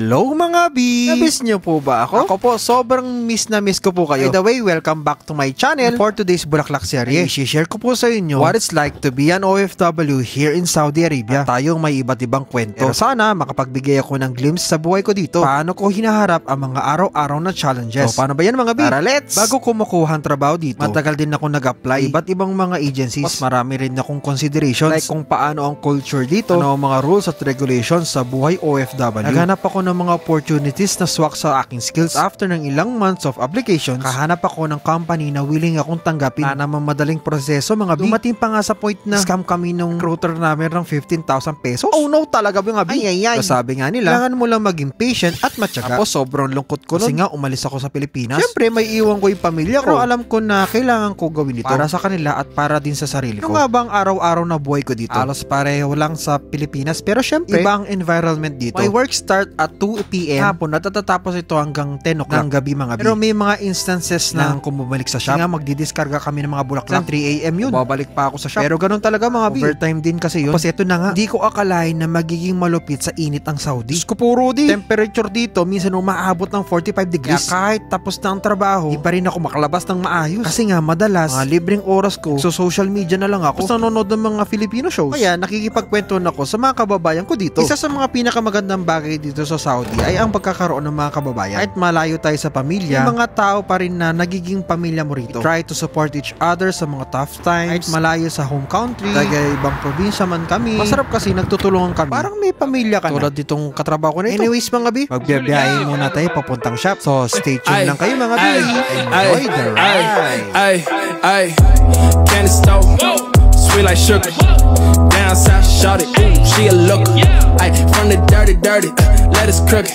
Hello mga B! Namiss niyo po ba ako? Ako po, sobrang miss na miss ko po kayo. By the way, welcome back to my channel. For today's Bulaklak series, i-share ko po sa inyo what it's like to be an OFW here in Saudi Arabia. At tayong may iba't ibang kwento. Pero sana makapagbigay ako ng glimpse sa buhay ko dito. Paano ko hinaharap ang mga araw-araw na challenges. So paano ba yan mga B? Tara, let's! Bago ko makuha ang trabaho dito, matagal din ako nag-apply iba't ibang mga agencies. Mas marami rin akong considerations like kung paano ang culture dito, ano ang mga rules at regulations sa buhay OFW. Naghanap ako ng mga opportunities na swak sa aking skills. After ng ilang months of applications, kahanap ako ng company na willing akong tanggapin na naman madaling proseso mga B. Dumating pa nga sa point na scam kami nung recruiter namin ng 15,000 pesos. Oh no talaga mga B. Ay. Sabi nga nila, kailangan mo lang maging patient at matyaga. Tapos sobrang lungkot ko kasi nga umalis ako sa Pilipinas. Siyempre may iwan ko yung pamilya ko. Pero alam ko na kailangan ko gawin ito para sa kanila at para din sa sarili ko. Yung nga bang araw-araw na buhay ko dito? Halos pareho lang sa Pilipinas pero siyempre ibang environment dito. My work start at 2 PM hapon at tatatapos ito hanggang 10 o'clock ng gabi mga B. Pero may mga instances na kung bumalik sa shop, nga magdidiskarga kami ng mga bulaklak 3 AM yun. Babalik pa ako sa shop. Pero ganun talaga mga B. Overtime din kasi yun. Kasi ito na nga, di ko akalain na magiging malupit sa init ang Saudi. Diyos ko po Rudy, temperature dito minsan umaabot ng 45 degrees. Kaya kahit tapos na ang trabaho, di pa rin ako makalabas ng maayos. Kasi nga madalas, mga libreng oras ko, so social media na lang ako. Tapos nanonood ng mga Filipino shows. Kaya nakikipagkwentuhan ako sa mga kababayan ko dito. Isa sa mga pinakamagandang bagay dito sa Saudi ay ang pagkakaroon ng mga kababayan. Kahit malayo tayo sa pamilya, may mga tao pa rin na nagiging pamilya mo rito. We try to support each other sa mga tough times. Kahit malayo sa home country, kaya ibang probinsya man kami, masarap kasi nagtutulungan kami. Parang may pamilya ka na. Tulad ditong katrabaho ko na ito. Anyways mga B, magbiyahe muna tayo papuntang shop. So stay tuned lang kayo mga B. Enjoy the ride. Candy stove, sweet like sugar. Down south, shot it, she a looker. Ay, from the dirty, let us crooked.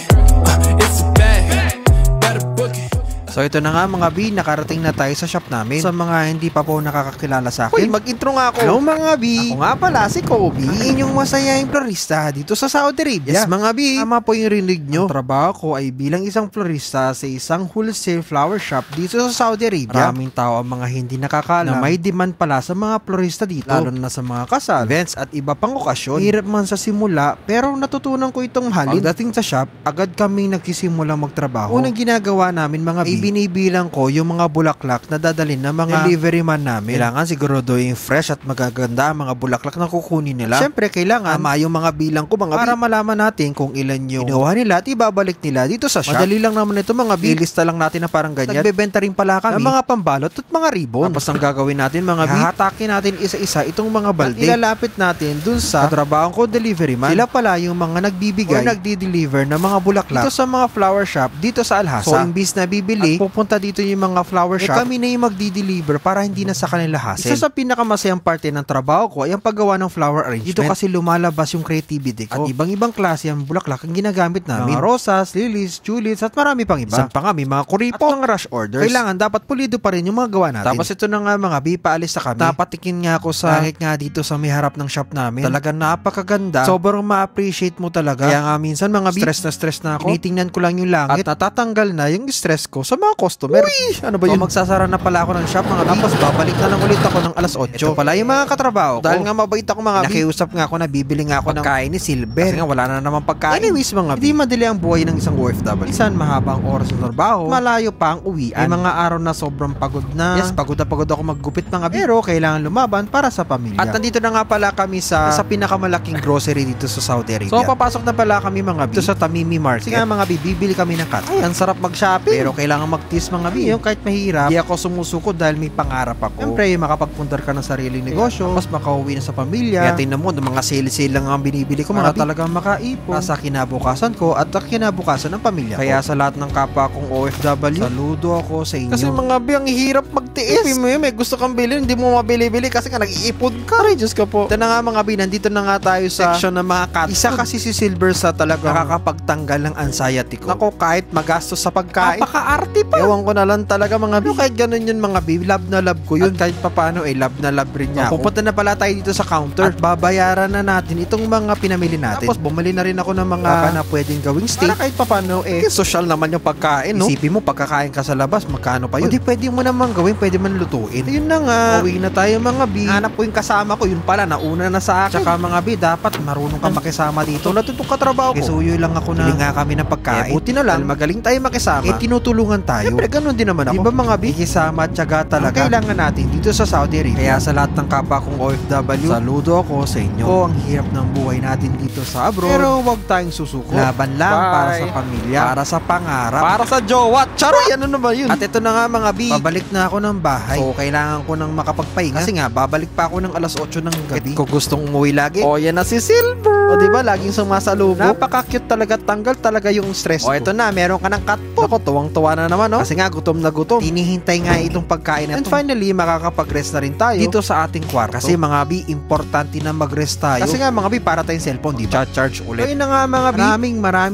It's a bag, better book it. So ito na nga mga B, nakarating na tayo sa shop namin. Sa mga hindi pa po nakakakilala sa akin, mag-intro nga ako. Hello mga B, ako nga pala si Kobe, ang inyong masayahing florista dito sa Saudi Arabia. Yes mga B, tama po yung rinig nyo. Ang trabaho ko ay bilang isang florista sa isang wholesale flower shop dito sa Saudi Arabia. Maraming tao ang mga hindi nakakaalam na may demand pala sa mga florista dito, lalo na sa mga kasal, events at iba pang okasyon. Hirap man sa simula pero natutunan ko itong mahalin. Pagdating sa shop, agad kaming nagsisimula magtrabaho. Unang ginagawa namin mga B, binibilang ko yung mga bulaklak na dadalhin ng mga delivery man namin. Kailangan sigurado yung fresh at magaganda ang mga bulaklak na kukunin nila. Siyempre kailangan tama yung mga bilang ko mga para malaman natin kung ilan yung inuha nila at ibabalik nila dito sa shop. Madali lang naman ito mga B. Ilista lang natin na parang ganyan. Nagbebenta rin pala kami ng mga pambalot at mga ribbon. Tapos ang gagawin natin mga B, hahatakin natin isa-isa itong mga balde. At ilalapit natin dun sa katrabaho ko delivery man. Sila pala yung mga nagbibigay o nagdi-deliver ng mga bulaklak dito sa mga flower shop dito sa Al-Hasa. So imbis na bibili pupunta dito yung mga flower shop, kami na yung magdi-deliver para hindi na sa kanila hassle. Isa sa pinakamasayang parte ng trabaho ko ay ang paggawa ng flower arrangement. Dito kasi lumalabas yung creativity ko. At ibang-ibang klase ang bulaklak ang ginagamit namin. Mga rosas, lilies, tulips at marami pang iba. Saan pa nga may mga kuripo at mga rush orders. Kailangan dapat pulido pa rin yung mga gawa natin. Tapos ito na nga mga B, paalis na kami. Napatikin nga ako sa kahit nga dito sa may harap ng shop namin. Talagang napakaganda. Sobrang ma-appreciate mo talaga. Kaya nga minsan mga B, stress na ako. Tinitingnan ko lang yung langit at natatanggal na yung stress ko sa mga customer. Uy! Ano ba yun? Magsasara na pala ako ng shop mga B. Tapos babalik na lang ulit ako ng alas 8. Ito pala yung mga katrabaho ko. Dahil nga mabait ako mga B, nakiusap nga ako na bibili nga ako ng pagkain ni Silver. Kasi nga wala na naman pagkain. Anyways mga B, hindi madali ang buhay ng isang OFW. Minsan mahaba ang oras ng trabaho, malayo pa ang uwian. May mga araw na sobrang pagod na. Yes, pagod na pagod ako maggupit mga B. Pero kailangan lumaban para sa pamilya. At nandito na nga pala kami sa pinakamalaking grocery dito sa Saudi Arabia. So papasok na pala kami mga B dito sa Tamimi Market. Kasi nga mga B, bibili kami ng cut. Ay, ang sarap mag-shopping. Pero kailangan mag-tease mga B. Yung kahit mahirap, di ako sumusuko dahil may pangarap ako. Siyempre, makapagpundar ka ng sariling negosyo, mas makauwi na sa pamilya. Kaya tingnan mo, mga sale-sale lang ang binibili ko para talagang makaipon sa kinabukasan ko at kinabukasan ng pamilya ko. Kaya sa lahat ng kapwa kong OFW, saludo ako sa inyo. Kasi mga B, ang hirap magtiis. May gusto kang bilhin, hindi mo mabili-bili kasi nga nag-iipon ka. Diyos ka po. Ito na nga mga B, nandito na nga tayo sa section ng mga cat. Isa kasi si Silver sa talagang nakakapagtanggal ng anxiety ko. Nako, kahit magastos sa pagkain, napaka-arte Swerte pa. Ewan ko na lang talaga mga B. Kahit ganun yun mga B, love na love ko yun. At kahit papano love na love rin niya. Pupunta na pala tayo dito sa counter at babayaran na natin itong mga pinamili natin. Tapos bumili na rin ako ng mga na pwedeng gawing steak. Para kahit papano social naman yung pagkain, no? Isipin mo pagkakain ka sa labas, magkano pa yun? O di pwede mo naman gawin, pwede man lutuin. Yun na nga. Uwi na tayo mga B. Hanap ko yung kasama ko, yun pala nauna na sa akin. Tsaka mga B, dapat marunong ka makisama dito. Natutong katrabaho ko. Kisuyo lang ako na nga kami ng pagkain. Buti na lang, magaling tayo makisama. Tinutulungan tayo. Siyempre, ganun din naman ako. Diba mga B? Ikisama at tiyaga talaga. Ang kailangan natin dito sa Saudi Arabia. Kaya sa lahat ng kapwa kong OFW, saludo ako sa inyo. Ang hirap ng buhay natin dito sa abroad. Pero wag tayong susuko. Laban lang para sa pamilya, para sa pangarap, para sa jowa. Charoy, ano na ba yun? At ito na nga mga B, babalik na ako ng bahay. So, kailangan ko nang makapagpahinga. Kasi nga, babalik pa ako ng alas 8 ng gabi. Ko gustong umuwi lagi. Yan na si Silver. O diba, laging sumasalubong. Napaka-cute talaga, tanggal talaga yung stress ko. Ito na, meron ka ng cat food. Ako, tuwang-tuwa na naman, no? Kasi nga, gutom na gutom. Hinihintay nga itong pagkain na. And finally, makakapag-rest na rin tayo dito sa ating kwarto. Kasi mga B, importante na mag-rest tayo. Kasi nga mga B, para tayong cellphone, di ba? Charge ulit. Ayun na nga mga B,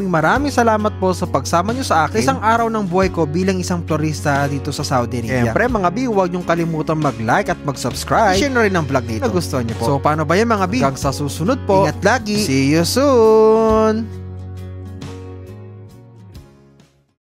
maraming salamat po sa pagsama nyo sa akin. Isang araw ng buhay ko bilang isang florista dito sa Saudi Arabia. Siyempre mga B, huwag nyong kalimutan mag-like at mag-subscribe. I-share na rin ang vlog nito. Nagustuhan nyo po. So paano ba yan mga B? Hanggang sa susunod po. Ingat lagi. See you soon!